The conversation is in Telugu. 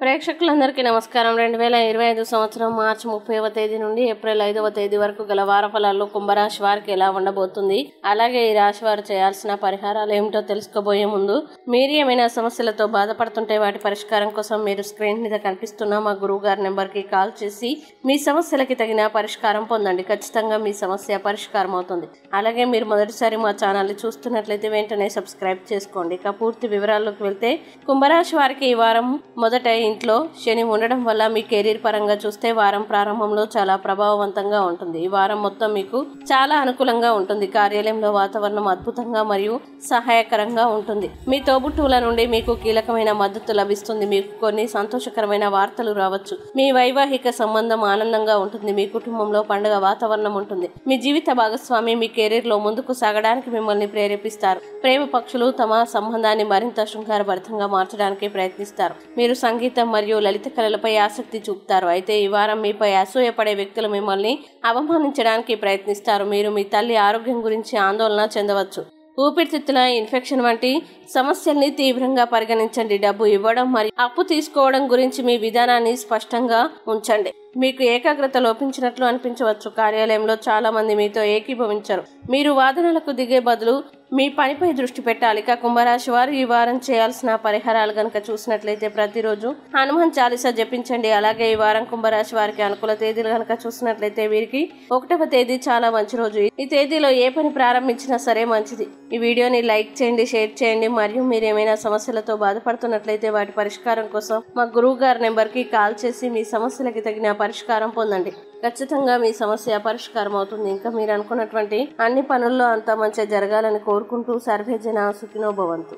ప్రేక్షకులందరికీ నమస్కారం. 2025 సంవత్సరం మార్చి 30వ తేదీ నుండి ఏప్రిల్ 5వ తేదీ వరకు గల వార ఫలాల్లో కుంభరాశి వారికి ఎలా ఉండబోతుంది, అలాగే ఈ రాశి వారు చేయాల్సిన పరిహారాలు ఏమిటో తెలుసుకోబోయే ముందు మీరు ఏమైనా సమస్యలతో బాధపడుతుంటే వాటి పరిష్కారం కోసం మీరు స్క్రీన్ మీద కనిపిస్తున్న మా గురువు గారి నెంబర్కి కాల్ చేసి మీ సమస్యలకి తగిన పరిష్కారం పొందండి. ఖచ్చితంగా మీ సమస్య పరిష్కారం అవుతుంది. అలాగే మీరు మొదటిసారి మా ఛానల్ని చూస్తున్నట్లయితే వెంటనే సబ్స్క్రైబ్ చేసుకోండి. ఇక పూర్తి వివరాల్లోకి వెళ్తే కుంభరాశి వారికి ఈ వారం మొదట ఇంట్లో శని ఉండడం వల్ల మీ కెరీర్ పరంగా చూస్తే వారం ప్రారంభంలో చాలా ప్రభావవంతంగా ఉంటుంది. ఈ వారం మొత్తం మీకు చాలా అనుకూలంగా ఉంటుంది. కార్యాలయంలో వాతావరణం అద్భుతంగా మరియు సహాయకరంగా ఉంటుంది. మీ తోబుట్టువుల నుండి మీకు కీలకమైన మద్దతు లభిస్తుంది. మీకు కొన్ని సంతోషకరమైన వార్తలు రావచ్చు. మీ వైవాహిక సంబంధం ఆనందంగా ఉంటుంది. మీ కుటుంబంలో పండుగ వాతావరణం ఉంటుంది. మీ జీవిత భాగస్వామి మీ కెరీర్ లో ముందుకు సాగడానికి మిమ్మల్ని ప్రేరేపిస్తారు. ప్రేమ పక్షులు తమ సంబంధాన్ని మరింత శృంగారభరితంగా మార్చడానికి ప్రయత్నిస్తారు. మీరు సంగీతం మరియు లలిత కళలపై ఆసక్తి చూపుతారు. అయితే ఈ వారం మీపై అసూయపడే వ్యక్తులు మిమ్మల్ని అవమానించడానికి ప్రయత్నిస్తారు. మీరు మీ తల్లి ఆరోగ్యం గురించి ఆందోళన చెందవచ్చు. ఊపిరితిత్తుల ఇన్ఫెక్షన్ వంటి సమస్యల్ని తీవ్రంగా పరిగణించండి. డబ్బు ఇవ్వడం మరియు అప్పు తీసుకోవడం గురించి మీ విధానాన్ని స్పష్టంగా ఉంచండి. మీకు ఏకాగ్రత లోపించినట్లు అనిపించవచ్చు. కార్యాలయంలో చాలా మంది మీతో ఏకీభవించరు. మీరు వాదనలకు దిగే బదులు మీ పనిపై దృష్టి పెట్టాలి. ఇక కుంభరాశి వారు ఈ వారం చేయాల్సిన పరిహారాలు గనక చూసినట్లయితే ప్రతిరోజు హనుమాన్ చాలీసా జపించండి. అలాగే ఈ వారం కుంభరాశి వారికి అనుకూల తేదీలు గనక చూసినట్లయితే వీరికి 1వ తేదీ చాలా మంచి రోజు. ఈ తేదీలో ఏ పని ప్రారంభించినా సరే మంచిది. ఈ వీడియోని లైక్ చేయండి, షేర్ చేయండి. మరియు మీరు ఏమైనా సమస్యలతో బాధపడుతున్నట్లయితే వాటి పరిష్కారం కోసం మా గురువు గారి నెంబర్కి కాల్ చేసి మీ సమస్యలకి తగిన పరిష్కారం పొందండి. ఖచ్చితంగా మీ సమస్య పరిష్కారం అవుతుంది. ఇంకా మీరు అనుకున్నటువంటి అన్ని పనుల్లో అంతా మంచిగా జరగాలని కోరుకుంటూ సర్వే జన సుఖినో భవంతు.